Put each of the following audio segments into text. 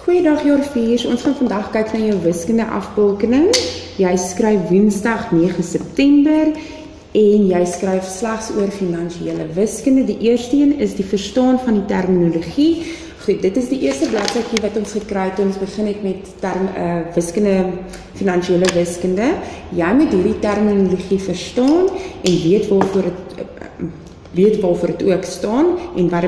Goeiedag Jorviers, ons gaan vandag kyk na jou wiskunde afbeelding. Jy skryf Woensdag 9 September en jy skryf slegs oor finansiële wiskunde. Die eerste een is die verstaan van die terminologie. Goed, dit is die eerste bladsytjie wat ons gekry het toe ons begin het met wiskunde, finansiële wiskunde. Jy moet hierdie terminologie verstaan en weet waarvoor het ook staan en wat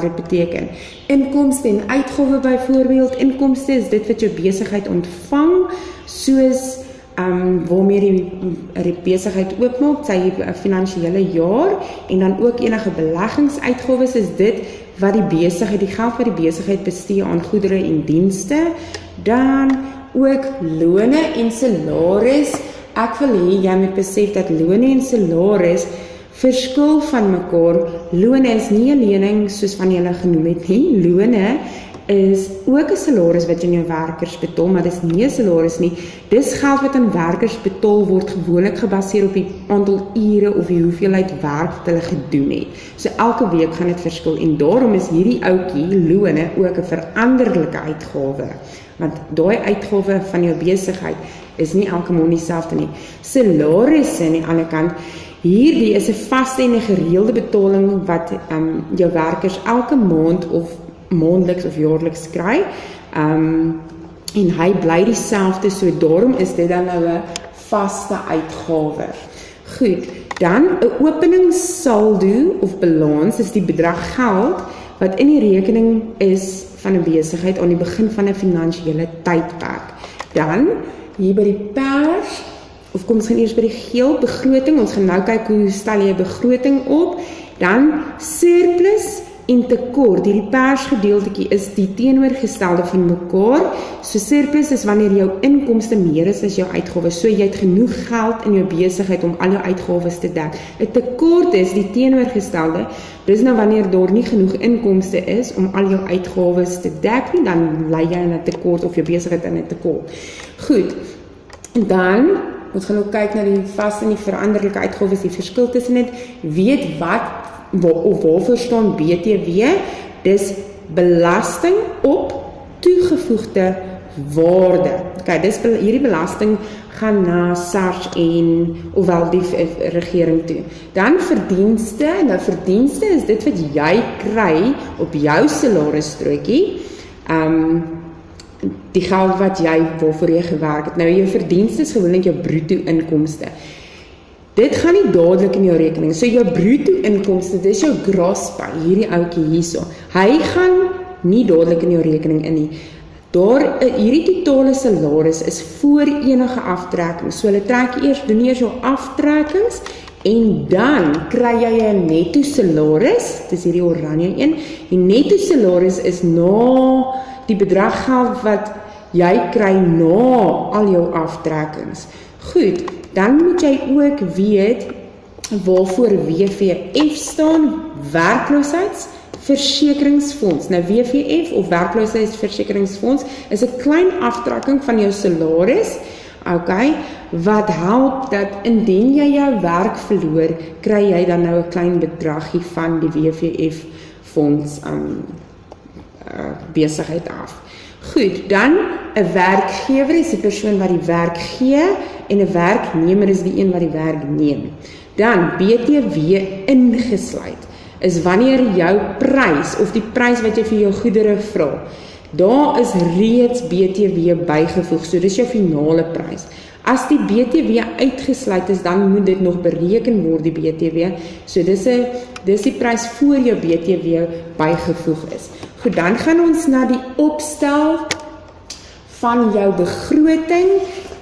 dit beteken. Inkomste en uitgawe byvoorbeeld. Inkomste is dit wat jou besigheid ontvang, soos waarmee die besigheid oopmaak, sy finansiële jaar, en dan ook enige beleggingsuitgawes is dit wat die besigheid, die geld wat die besigheid bestee aan goedere en dienste. Dan ook lone en salaris. Ek wil hê jy moet besef dat lone en salaris verskil van mekaar. Lone is nie 'n lening soos van julle genoem het nie. Lone is ook 'n salaris wat jy aan jou werkers betaal, maar dis nie 'n salaris nie. Dis geld wat aan werkers betaal word, gewoonlik gebaseer op die aantal ure of die hoeveelheid werk wat hulle gedoen het. So elke week gaan dit verskil en daarom is hierdie ouetjie lone ook 'n veranderlike uitgawe. Want daai uitgawe van jou besigheid is nie elke maand dieselfde nie. Salarisse aan die ander kant, hierdie is 'n vaste en 'n gereelde betaling wat jou werkers elke maand of maandeliks of jaarliks kry. En hy bly dieselfde, so daarom is dit dan nou 'n vaste uitgawe. Goed, dan 'n openingssaldo of balans is die bedrag geld wat in die rekening is van 'n besigheid aan die begin van 'n finansiële tydperk. Dan hier by die pers, of kom ons gaan eers by die geel, begroting. Ons gaan nou kyk hoe stel jy begroting op. Dan surplus en tekort. Hierdie persgedeeltjie is die teenoorgestelde van mekaar. So surplus is wanneer jou inkomste meer is as jou uitgawes. So jy het genoeg geld in jou besigheid om al jou uitgawes te dek. 'n tekort is die teenoorgestelde. Dis nou wanneer daar nie genoeg inkomste is om al jou uitgawes te dek nie, dan lê jy in 'n tekort of jou besigheid in 'n tekort. Goed. En dan ons gaan ook kyk na die vaste en die veranderlike uitgawes, die verskil tussen dit. Weet waarvoor staan BTW? Dis belasting op toegevoegde waarde. Okay, hierdie belasting gaan na SARS en ofwel die regering toe. Dan verdienste. Nou verdienste is dit wat jy kry op jou salarisstrootjie. Die geld wat waarvoor jy gewerk het. Nou jou verdienste is gewoonlik jou bruto inkomste. Dit gaan nie dadelik in jou rekening. So jou bruto inkomste, dis jou gross pay, hierdie ouetjie hierso. Hy gaan nie dadelik in jou rekening in nie. Hierdie totale salaris is voor enige aftrekkings. So hulle doen eers jou aftrekkings en dan kry jy 'n netto salaris. Dis hierdie oranje een. Die netto salaris is na die bedrag geld wat jy kry na al jou aftrekkings. Goed, dan moet jy ook weet waarvoor WVF staan, werkloosheidsversekeringsfonds. Nou WVF of werkloosheidsversekeringsfonds is 'n klein aftrekking van jou salaris, okay, wat help dat indien jy jou werk verloor, kry jy dan nou 'n klein bedragie van die WVF fonds besigheid af. Goed, dan 'n werkgewer is die persoon wat die werk gee en 'n werknemer is die een wat die werk neem. Dan BTW ingesluit is wanneer jou prys of die prys wat jy vir jou goedere vra, daar is reeds BTW bygevoeg, so dis jou finale prys. As die BTW uitgesluit is, dan moet dit nog bereken word, die BTW. So dis die prys voor jou BTW bygevoeg is. Goed, dan gaan ons na die opstel van jou begroting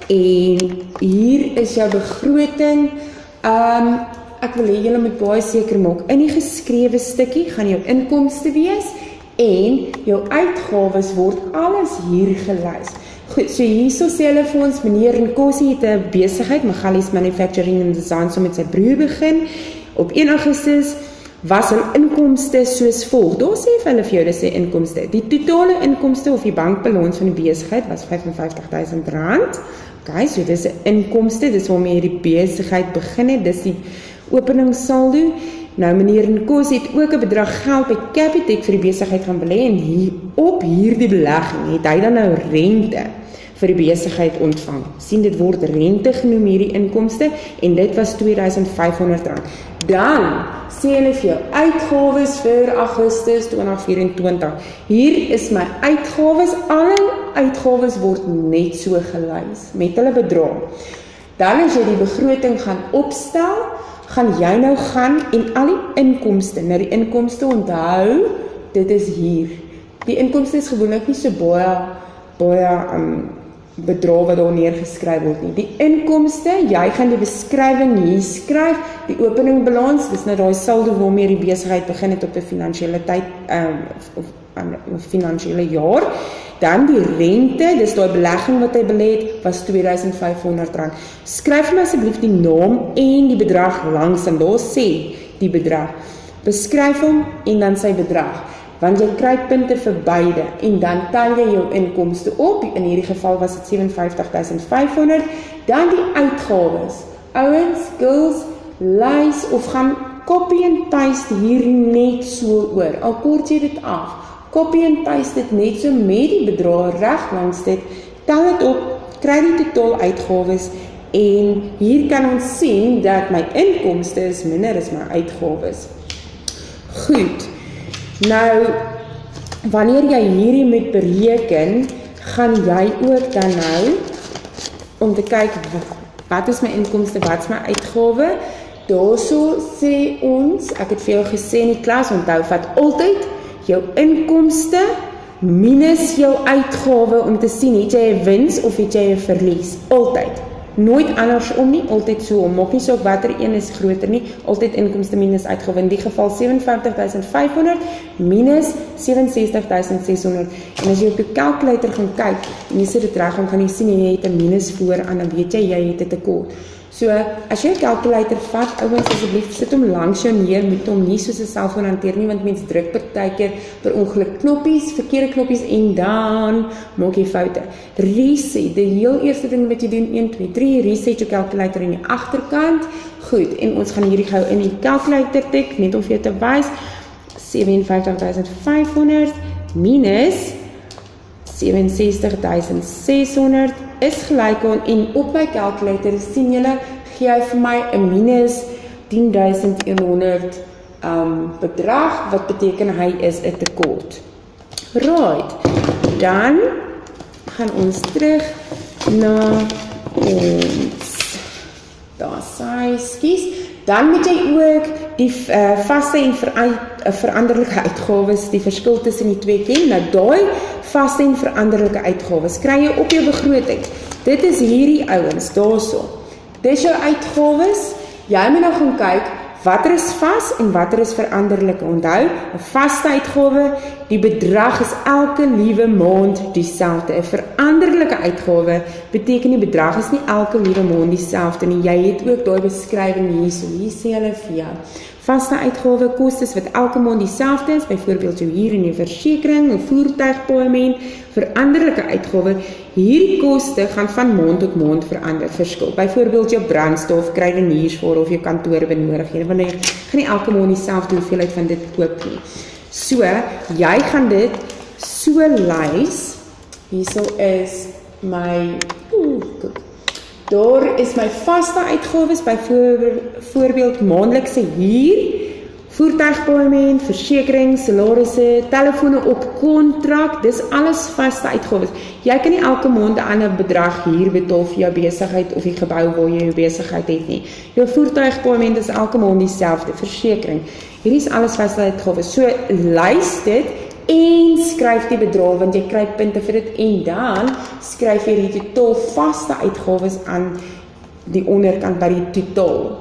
en hier is jou begroting. Ek wil hê julle moet baie seker maak, in die geskrewe stukkie gaan jou inkomste wees en jou uitgawes word alles hier gelys. Goed, so hierso sê hulle vir ons, meneer Nkosi het 'n besigheid, Magalies Manufacturing and Design, so met sy broer begin. Op 1 Augustus was hulle inkomste soos volg. Daar sê vir hulle vir jou, dis die inkomste. Die totale inkomste of die bankbalans van die besigheid was R55.000. Okay, so dis 'n inkomste, dis waarmee die besigheid begin het, dis die openingssaldo. Nou meneer Nkos het ook 'n bedrag geld by Capitec vir die besigheid gaan belê en op hierdie belegging het hy dan nou rente vir die besigheid ontvang. Sien, dit word rente genoem hierdie inkomste en dit was R2500. Dan sê hulle vir jou uitgawes vir Augustus 2024. Hier is my uitgawes. Alle uitgawes word net so gelys met hulle bedrag. Dan as jy die begroting gaan opstel, gaan jy nou gaan en al die inkomste, nou die inkomste onthou, dit is hier. Die inkomste is gewoonlik nie so baie bedrag wat daar neergeskryf word nie. Die inkomste, jy gaan die beskrywing hier skryf, die openingbalans, dis nou daai saldo waarmee die besigheid begin het op 'n finansiële finansiële jaar. Dan die rente, dis daai belegging wat hy belê het, was R2500. Skryf my asseblief die naam en die bedrag langs en daar sê die bedrag. Beskryf hom en dan sy bedrag. Want jy kry punte vir beide en dan tel jy jou inkomste op. In hierdie geval was dit 57.500. Dan die uitgawes. Ouens, girls, lys of gaan copy and paste hier net so oor. Al kort jy dit af. Copy and paste dit net so met die bedrag reg langs dit. Tel dit op, kry die totaal uitgawes en hier kan ons sien dat my inkomste is minder as my uitgawes. Goed. Nou, wanneer jy hierdie moet bereken, gaan jy ook dan nou, om te kyk, wat is my inkomste, wat is my uitgawe, daarso sê ons, ek het vir jou gesê in die klas, onthou, vat altyd jou inkomste minus jou uitgawe, om te sien, het jy 'n wins of het jy 'n verlies, altyd. Nooit andersom nie, altyd so, maak nie so watter een is groter nie, altyd inkomste minus uitgawe, in die geval 57.500 minus 67.600, en as jy op die calculator gaan kyk, en jy sit dit reg, dan gaan jy sien, jy het 'n minus vooraan, dan weet jy het 'n tekort. So, as jy 'n calculator vat, ouens, asseblief, sit hom langs jou neer, moet hom nie soos 'n selfoon hanteer nie, want mens druk partykeer per ongeluk knoppies, verkeerde knoppies, en dan maak jy foute. Reset, die heel eerste ding wat jy doen, 1, 2, 3, reset jou calculator in die agterkant. Goed, en ons gaan hierdie gou in die calculator tik, net om vir jou te wys, 57.500 minus 67.600 is gelyk aan, en op my calculator sien julle, gee hy vir my 'n minus 10.100 bedrag, wat beteken hy is 'n tekort. Right, dan gaan ons terug na ons, daar sy, skies, dan moet jy ook die vaste en veranderlike uitgawes, die verskil tussen die twee ken. Nou daai vaste en veranderlike uitgawes kry jy op jou begroting. Dit is hierdie ouens daarso. Dis jou uitgawes. Jy moet nou gaan kyk watter is vas en watter is veranderlike. Onthou, 'n vaste uitgawe, die bedrag is elke liewe maand dieselfde. 'n Veranderlike uitgawe beteken die bedrag is nie elke liewe maand dieselfde nie. Jy het ook daai beskrywing hierso. Hier sê hulle vir jou. Vaste uitgawe kostes wat elke maand dieselfde is, byvoorbeeld jou huur en jou versekering, 'n voertuigpaaiement, veranderlike uitgawe. Hierdie koste gaan van maand tot maand verander, verskil. Byvoorbeeld jou brandstof, kruideniersware of jou kantoorbenodigdhede, want jy gaan nie elke maand dieselfde hoeveelheid van dit koop nie. So, jy gaan dit so lys. Hierso is my daar is my vaste uitgawes, byvoorbeeld maandelikse huur, voertuigpaaiement, versekering, salarisse, telefone op kontrak, dis alles vaste uitgawes. Jy kan nie elke maand 'n ander bedrag hier betaal vir jou besigheid of die gebou waar jy jou besigheid het nie. Jou voertuigpaaiement is elke maand dieselfde, versekering. Hierdie is alles vaste uitgawes. So lys dit en skryf die bedrag, want jy kry punte vir dit, en dan skryf jy die totaal vaste uitgawes aan die onderkant by die totaal.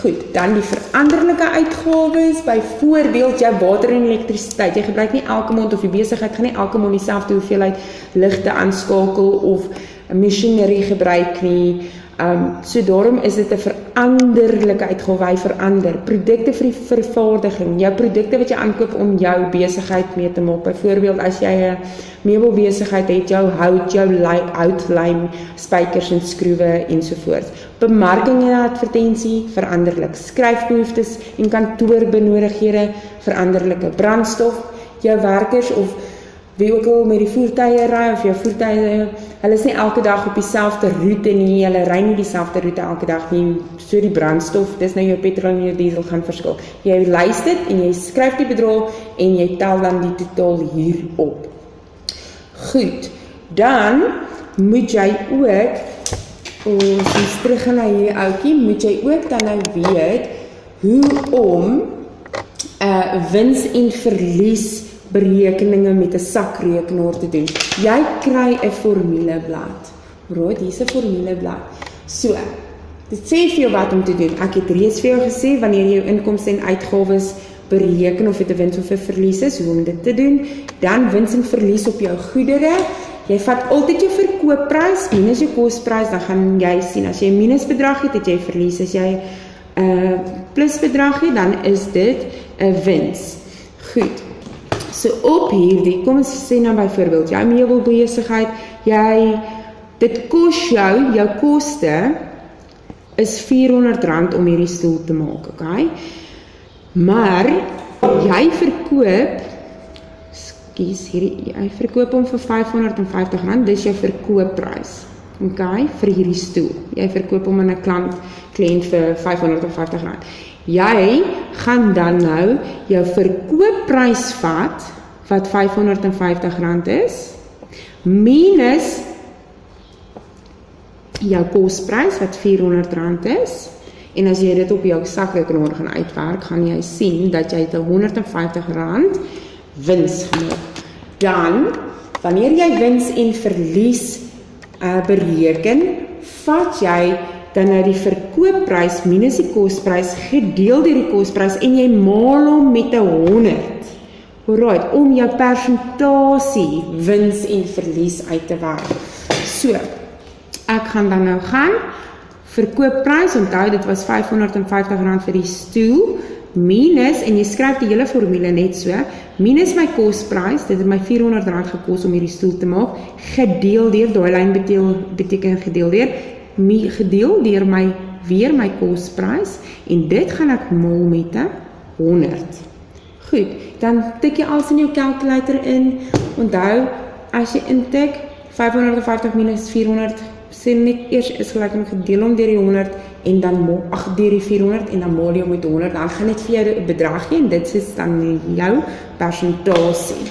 Goed, dan die veranderlike uitgawes, byvoorbeeld jou water en elektrisiteit. Jy gebruik nie elke maand, of die besigheid gaan nie elke maand dieselfde hoeveelheid ligte aanskakel of masjinerie gebruik nie. So daarom is dit 'n veranderlike uitgawe, hy verander. Produkte vir die vervaardiging, jou produkte wat jy aankoop om jou besigheid mee te maak. Byvoorbeeld, as jy 'n meubelbesigheid het, jou hout, jou houtlijm, spykers en skroewe ensovoorts. Bemarking en advertensie, veranderlik. Skryfbehoeftes en kantoorbenodigdhede, veranderlike. Brandstof, jou werkers of wie ook al met die voertuie ry of jou voertuie, hulle is nie elke dag op dieselfde roete nie, hulle ry nie dieselfde roete elke dag nie, so die brandstof, dis nou jou petrol en jou diesel gaan verskil. Jy lys dit en jy skryf die bedrag en jy tel dan die totaal hier op. Goed, dan moet jy ook, ons is terug na hier oukie, moet jy ook dan nou weet hoe om wins en verlies berekeninge met 'n sakrekenaar te doen. Jy kry 'n formuleblad. Right, hier is 'n formuleblad. So, dit sê vir jou wat om te doen. Ek het reeds vir jou gesê wanneer jy jou inkomste en uitgawes bereken of dit 'n wins of 'n verlies is, hoe om dit te doen. Dan wins en verlies op jou goedere. Jy vat altyd jou verkoopprys minus jou kosprys, dan gaan jy sien as jy 'n minusbedrag het, het jy verlies. As jy 'n plusbedrag het, dan is dit 'n wins. Goed. So op hierdie, kom ons sê nou byvoorbeeld, jou meubelbesigheid, dit kos jou koste is R400 om hierdie stoel te maak, okay? Maar jy verkoop, jy verkoop hom vir R550, dis jou verkoopprys, okay, vir hierdie stoel. Jy verkoop hom aan 'n kliënt vir R550. Jy gaan dan nou jou verkoopprys vat, wat R550 is, minus jou kosprys, wat R400 is, en as jy dit op jou sakrekenaar gaan uitwerk, gaan jy sien dat jy R150 wins gemaak. Dan, wanneer jy wins en verlies bereken, vat jy dan nou die verkoopprys minus die kosprys gedeel deur die kosprys en jy maal hom met 100. Alright, om jou persentasie wins en verlies uit te werk. So, ek gaan dan nou gaan verkoopprys, onthou dit was R550 vir die stoel, minus, en jy skryf die hele formule net so, minus my kosprys, dit het my R400 gekos om hierdie stoel te maak, gedeel deur, daai lyn beteken gedeel deur my kosprys, en dit gaan ek maal met 100. Goed, dan tik jy alles in jou calculator in, onthou, as jy intik, 550 minus 400, sê net eers is gelyk om gedeel om deur die 100, en dan deur die 400, en dan maal jy met 100, dan gaan net vir jou 'n bedrag gee, en dit is dan jou persentasie.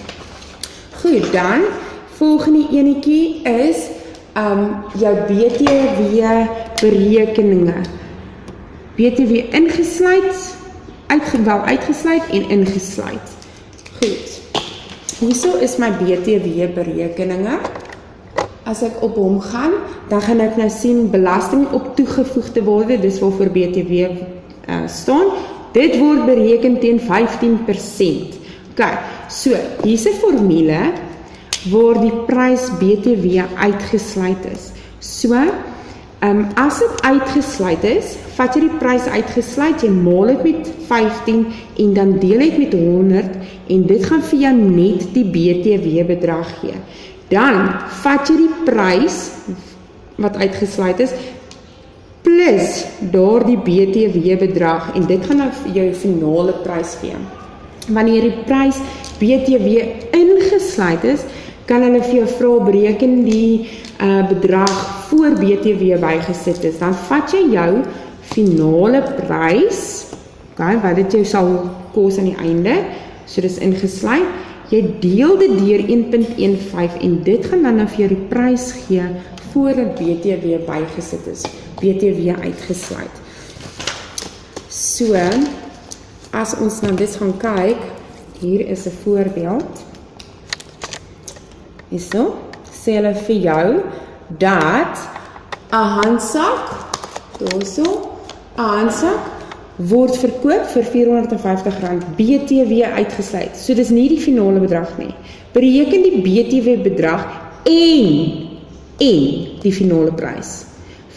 Goed, dan, volgende enetjie is, jou BTW berekeninge. BTW ingesluit, uitgesluit en ingesluit. Goed. Hierso is my BTW berekeninge. As ek op hom gaan, dan gaan ek nou sien belasting op toegevoegde waarde, dis waarvoor BTW staan. Dit word bereken teen 15%. Okay, so hier's 'n formule waar die prys BTW uitgesluit is. So, as dit uitgesluit is, vat jy die prys uitgesluit, jy maal dit met 15 en dan deel dit met 100 en dit gaan vir jou net die BTW bedrag gee. Dan vat jy die prys wat uitgesluit is, plus daardie BTW bedrag en dit gaan nou jou finale prys gee. Wanneer die prys BTW ingesluit is, kan hulle vir jou vra bereken die bedrag voor BTW bygesit is. Dan vat jy jou finale prys, okay, wat dit jou sal kos aan die einde, so dis ingesluit, jy deel dit deur 1.15 en dit gaan dan nou vir jou die prys gee voordat BTW bygesit is, BTW uitgesluit. So, as ons nou dit gaan kyk, hier is 'n voorbeeld. Hierso, sê hulle vir jou dat 'n handsak, daarso, 'n handsak word verkoop vir R450, BTW uitgesluit. So dis nie die finale bedrag nie. Bereken die BTW bedrag en die finale prys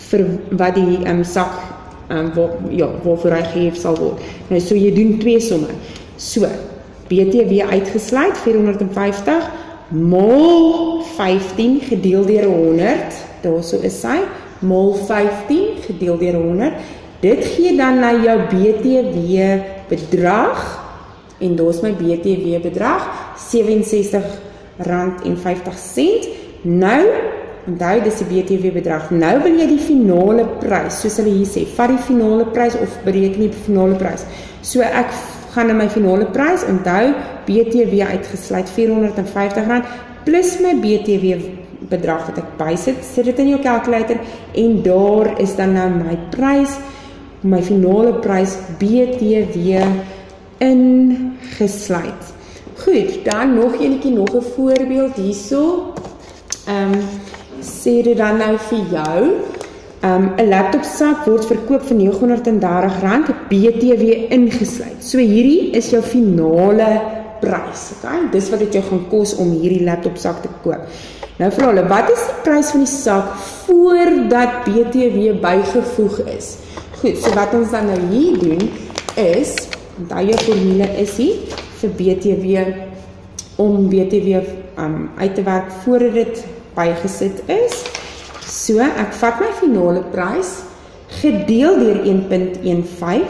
vir wat die sak waarvoor hy gehef sal word. Nou, so jy doen 2 somme. So, BTW uitgesluit, 450, mol 15 gedeel deur 100, daarso is sy, mol 15 gedeel deur 100, dit gee dan na jou BTW bedrag, en daar's my BTW bedrag, R67,50. Nou, onthou, dis die BTW bedrag. Nou wil jy die finale prys, soos hulle hier sê, vat die finale prys of bereken die finale prys. So ek gaan na my finale prys, onthou, BTW uitgesluit R450, plus my BTW bedrag wat ek bysit, sit dit in jou calculator, en daar is dan nou my prys, my finale prys, BTW ingesluit. Goed, dan nog een voorbeeld hierso. Sê dit dan nou vir jou, 'n laptopsak word verkoop vir R930, BTW ingesluit. So hierdie is jou finale prys, okay? Dis wat dit jou gaan kos om hierdie laptopsak te koop. Nou vir hulle, wat is die prys van die sak voordat BTW bygevoeg is? Goed, so wat ons dan nou hier doen is, onthou jou formule is hier vir BTW, om BTW uit te werk voordat dit bygesit is. So, ek vat my finale prys, gedeel deur 1.15,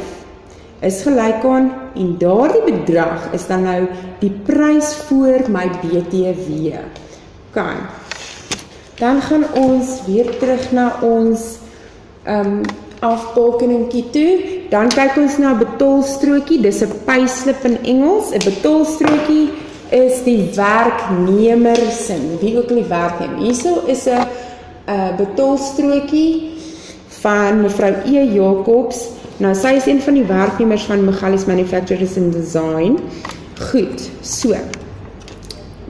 is gelyk aan, en daardie bedrag is dan nou die prys voor my BTW. Okay. Dan gaan ons weer terug na ons afbakeningkie toe, dan kyk ons na 'n betaalstrokie, dis 'n payslip in Engels. 'n Betaalstrokie is die werknemersin, wie ook die werknemer. Hierso is 'n betaalstrokie van mevrou E. Jacobs. Nou, sy is een van die werknemers van Magalies Manufacturers and Design. Goed, so,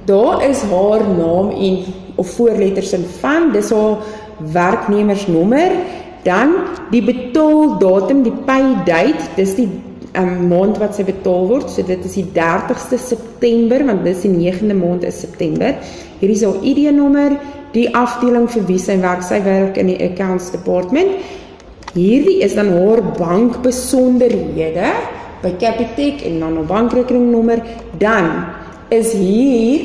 daar is haar naam en of voorletters in van, dis haar werknemersnommer, dan die betaaldatum, die pay date, dis die maand wat sy betaal word, so dit is die 30ste September, want dis die 9de maand is September. Hier is haar ID-nommer, die afdeling vir wie sy werk in die Accounts Department. Hierdie is dan haar bankbesonderhede by Capitec en dan haar bankrekeningnommer. Dan is hier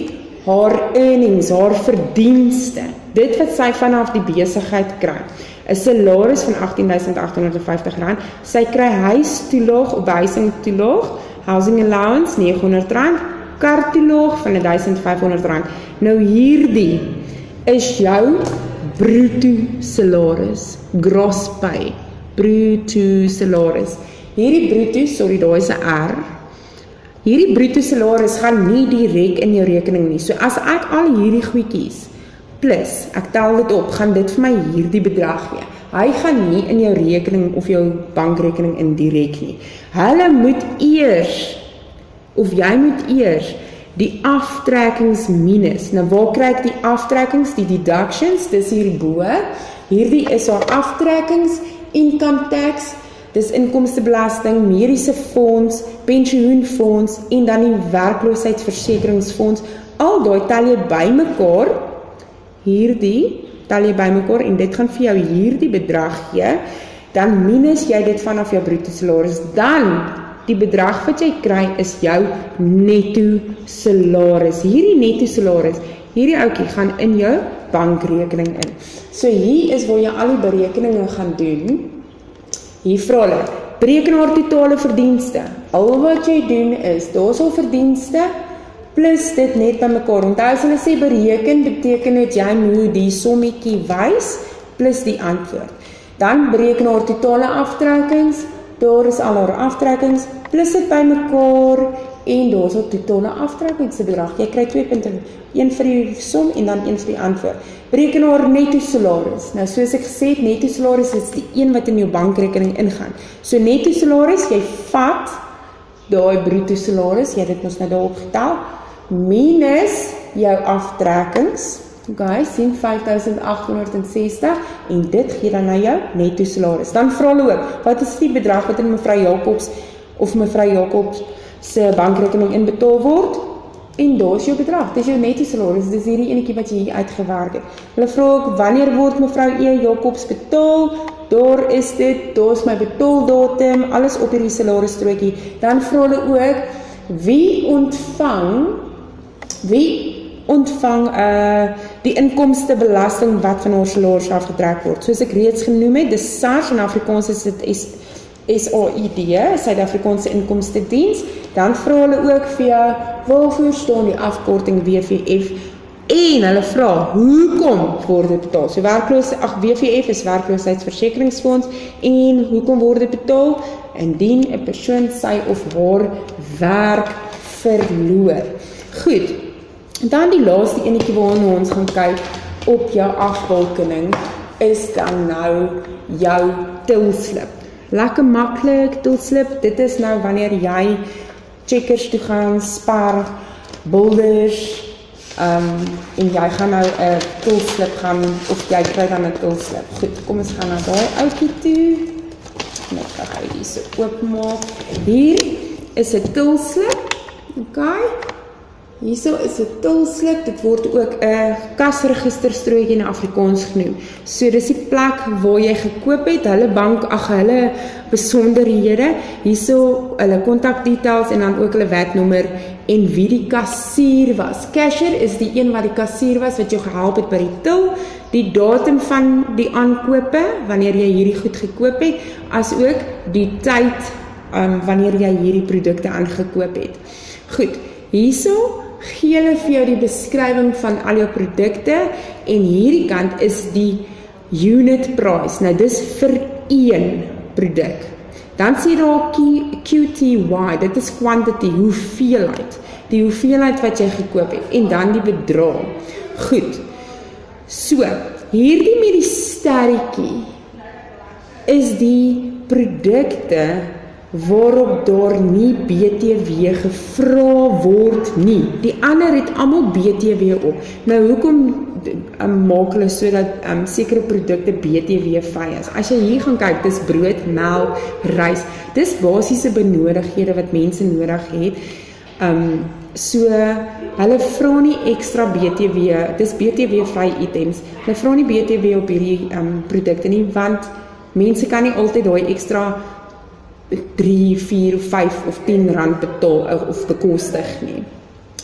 haar earnings, haar verdienste. Dit wat sy vanaf die besigheid kry. 'n salaris van R18.850. Sy kry huistoelaag of behuisingtoelaag, housing allowance R900, kartoelaag van R1.500. Nou hierdie is jou bruto salaris, gross pay, bruto salaris. Hierdie bruto, sorry, daar is 'n R. Hierdie bruto salaris gaan nie direk in jou rekening nie. So as ek al hierdie goedjies plus, ek tel dit op, gaan dit vir my hierdie bedrag gee. Hy gaan nie in jou rekening of jou bankrekening indirek nie. Hulle moet eers, of jy moet eers, die aftrekkings minus. Nou waar kry ek die aftrekkings, die deductions, dis hierbo. Hierdie is haar aftrekkings, income tax, dis inkomstebelasting, mediese fonds, pensioenfonds en dan die werkloosheidsversekeringsfonds. Al daai tel jy bymekaar, hierdie tel jy bymekaar en dit gaan vir jou hierdie bedrag gee, dan minus jy dit vanaf jou bruto salaris, dan die bedrag wat jy kry is jou netto salaris. Hierdie netto salaris, hierdie ouetjie gaan in jou bankrekening in. So hier is waar jy al die berekeninge gaan doen. Hier vra hulle, bereken haar totale verdienste. Al wat jy doen is, daar is al verdienste, plus dit net by mekaar. Onthou as hulle sê bereken, beteken dit jy moet die sommetjie wys, plus die antwoord. Dan bereken haar totale aftrekkings, daar is al haar aftrekkings, plus dit by mekaar, en daar is haar totale aftrekkingsbedrag. Jy kry 2 punte, een vir die som en dan een vir die antwoord. Bereken haar netto salaris. Nou soos ek gesê het, netto salaris is die een wat in jou bankrekening ingaan. So netto salaris, jy vat daai bruto salaris, jy het dit mos nou daar opgetel, minus jou aftrekkings, guys, sien 5.860 en dit gee dan na jou netto salaris. Dan vra hulle ook, wat is die bedrag wat in mevrou Jacobs of mevrou Jacobs se bankrekening inbetaal word? En daar is jou bedrag, dit is jou netto salaris, dis hierdie enetjie wat jy hier uitgewerk het. Hulle vra ook, wanneer word mevrou E. Jacobs betaal? Daar is dit, daar is my betaaldatum, alles op hierdie salarisstrokie. Dan vra hulle ook, wie ontvang die inkomstebelasting wat van haar salaris afgetrek word. Soos ek reeds genoem het, dis SARS, in Afrikaans is dit SAID, Suid-Afrikaanse Inkomstediens. Dan vra hulle ook vir jou, waarvoor staan die afkorting WVF? En hulle vra, hoekom word dit betaal? So WVF is werkloosheidsversekeringsfonds, en hoekom word dit betaal? Indien 'n persoon sy of haar werk verloor. Goed, dan die laaste enetjie waarna ons gaan kyk op jou afbalkening, is dan nou jou tilslip. Lekker maklik, tilslip, dit is nou wanneer jy Checkers toe gaan, Spar, Boulders, en jy gaan nou 'n tilslip gaan, of jy kry dan 'n tilslip. Goed, kom ons gaan na daai ouetjie toe. Net gou hier so oopmaak. Hier is 'n tilslip. Okay. Hierso is 'n tilslip, dit word ook 'n kasregisterstrootjie in Afrikaans genoem. So dis die plek waar jy gekoop het, hulle besonderhede, hierso hulle kontakdetails en dan ook hulle WAT-nommer en wie die kassier was. Cashier is die een wat die kassier was wat jou gehelp het by die til, die datum van die aankope wanneer jy hierdie goed gekoop het, as ook die tyd wanneer jy hierdie produkte aangekoop het. Goed, hierso gee hulle vir jou die beskrywing van al jou produkte en hierdie kant is die unit price. Nou dis vir een produk. Dan sê daar QTY, dit is quantity, hoeveelheid. Die hoeveelheid wat jy gekoop het en dan die bedrag. Goed. So, hierdie met die sterretjie is die produkte waarop daar nie BTW gevra word nie. Die ander het almal BTW op. Nou hoekom maak hulle sodat sekere produkte BTW vry is? As jy hier gaan kyk, dis brood, melk, rys. Dis basiese benodighede wat mense nodig het. So hulle vra nie ekstra BTW, dis BTW vry items. Hulle vra nie BTW op hierdie produkte nie, want mense kan nie altyd daai ekstra 3, 4, 5 of 10 rand betaal of bekostig nie.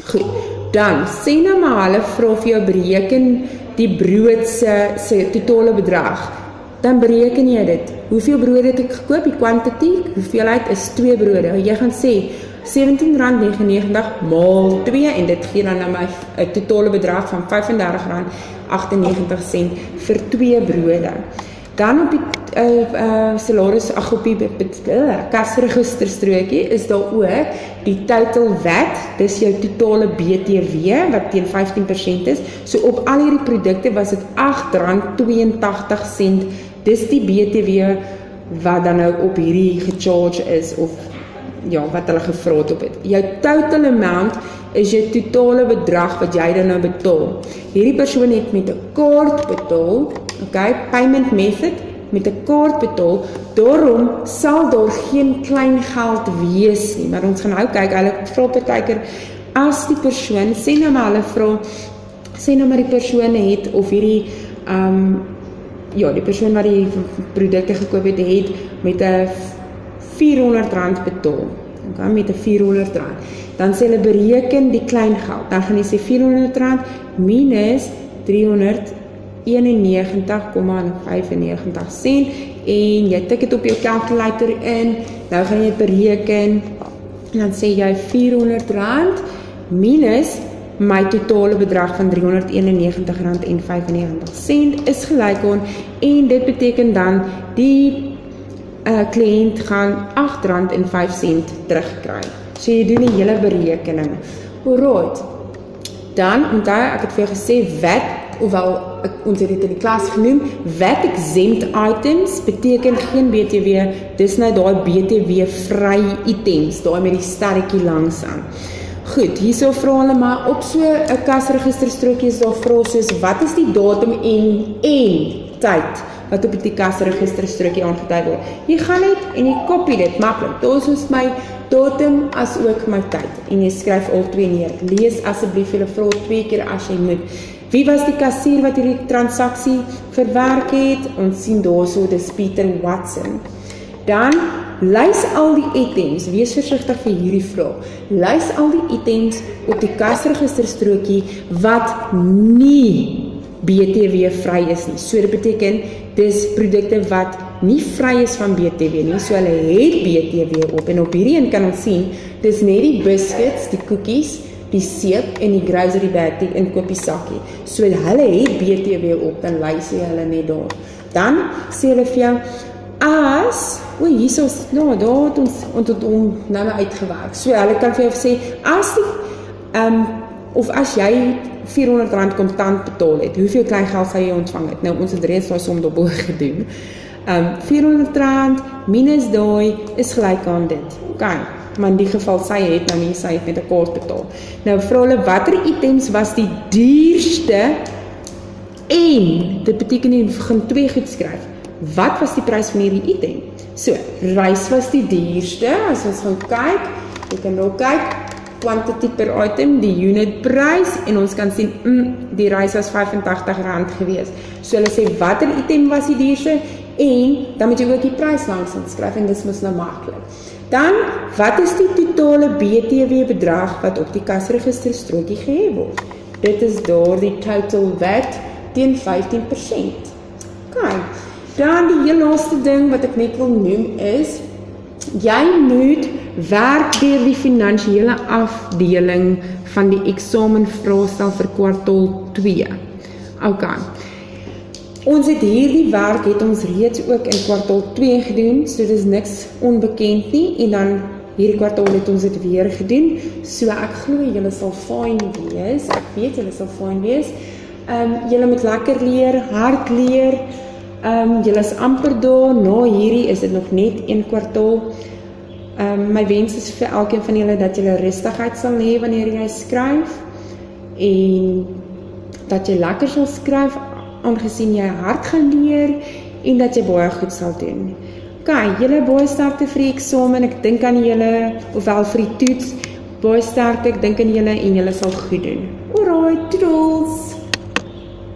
Goed, dan sê nou maar hulle vra vir jou bereken die brood se totale bedrag. Dan bereken jy dit. Hoeveel brood het ek gekoop? Die quantity, hoeveelheid is 2 brode. Jy gaan sê R17.99 maal 2 en dit gee dan nou my 'n totale bedrag van R35.98 vir 2 brode. Dan op die salaris, op die kasregisterstrootjie is daar ook die total VAT, dis jou totale BTW wat teen 15% is. So op al hierdie produkte was dit R8.82. Dis die BTW wat dan nou op hierdie gecharge is of ja, wat hulle gevra het op het. Jou total amount is jou totale bedrag wat jy dan nou betaal. Hierdie persoon het met 'n kaart betaal, okay, payment method, met 'n kaart betaal, daarom sal daar geen klein geld wees nie, maar ons gaan nou kyk, hulle vra partykeer, as die persoon, sê nou maar die persoon het, of hierdie, die persoon wat die produkte gekoop het, met 'n R400 betaal, okay, met 'n R400, dan sê hulle bereken die klein geld, dan gaan jy sê R400 minus 391,95 en jy tik dit op jou calculator in, nou gaan jy bereken, en dan sê jy R400 minus my totale bedrag van R391,95 is gelyk aan, en dit beteken dan die kliënt gaan R8,05 terugkry. So jy doen die hele berekening. Alright. Dan, onthou, ek het vir jou gesê, VAT, hoewel ons het dit in die klas genoem, VAT exempt items beteken geen BTW, dis nou daai BTW vry items, daai met die sterretjie langs aan. Goed, hierso vra hulle maar op so 'n kasregisterstrootjie is daar vra soos, wat is die datum en tyd wat op die kasregisterstrootjie aangetui word. Jy gaan net en jy kopie dit maklik. Daar is ons my datum as ook my tyd. En jy skryf al 2 neer. Lees asseblief julle vrae 2 keer as jy moet. Wie was die kassier wat hierdie transaksie verwerk het? Ons sien daarso, dis Peter Watson. Dan, lys al die items, wees versigtig vir hierdie vraag. Lys al die items op die kasregisterstrokie wat nie BTW vry is nie. So dit beteken, dis produkte wat nie vry is van BTW nie, so hulle het BTW op, en op hierdie een kan ons sien, dis net die biscuits, die koekies, die seep en die grocery bag, die inkopiesakkie. So hulle het BTW op, dan lys jy hulle net daar. Dan sê hulle vir jou, as, hierso, nou, daar het ons nou uitgewerk. So hulle kan vir jou sê, as die, of as jy R400 kontant betaal het, hoeveel klein geld sal jy ontvang het? Nou, ons het reeds daai som dubbel gedoen. R400 minus daai is gelyk aan dit. Okay, maar in die geval sy het nou nie, sy het met 'n kaart betaal. Nou vra hulle, watter items was die duurste en, dit beteken jy gaan 2 goed skryf. Wat was die prys van hierdie item? So, rys was die duurste, as ons gaan kyk, jy kan nou kyk, quantity per item, die unit prys, en ons kan sien, die rys was R85 gewees. So hulle sê, watter item was die duurste, en dan moet jy ook die prys langs skryf, en dis mos nou maklik. Dan, wat is die totale BTW bedrag wat op die kasregisterstrokie gehef word? Dit is daar die total VAT teen 15%. Okay. Dan die heel laaste ding wat ek net wil noem is, jy moet werk deur die finansiële afdeling van die eksamenvraestel vir kwartaal 2. Okay. Ons het hierdie werk, het ons reeds ook in kwartaal 2 gedoen, so dit is niks onbekend nie, en dan hierdie kwartaal het ons dit weer gedoen, so ek glo julle sal fyn wees, ek weet julle sal fyn wees, julle moet lekker leer, hard leer, julle is amper daar, na hierdie is dit nog net 1 kwartaal, my wens is vir elkeen van julle dat julle rustigheid sal hê wanneer jy skryf, en dat jy lekker sal skryf, aangesien jy hard gaan leer, en dat jy baie goed sal doen. Okay, julle baie sterkte vir die eksamen, ek dink aan julle, ofwel vir die toets, baie sterkte, ek dink aan julle, en julle sal goed doen. Alright, toodles!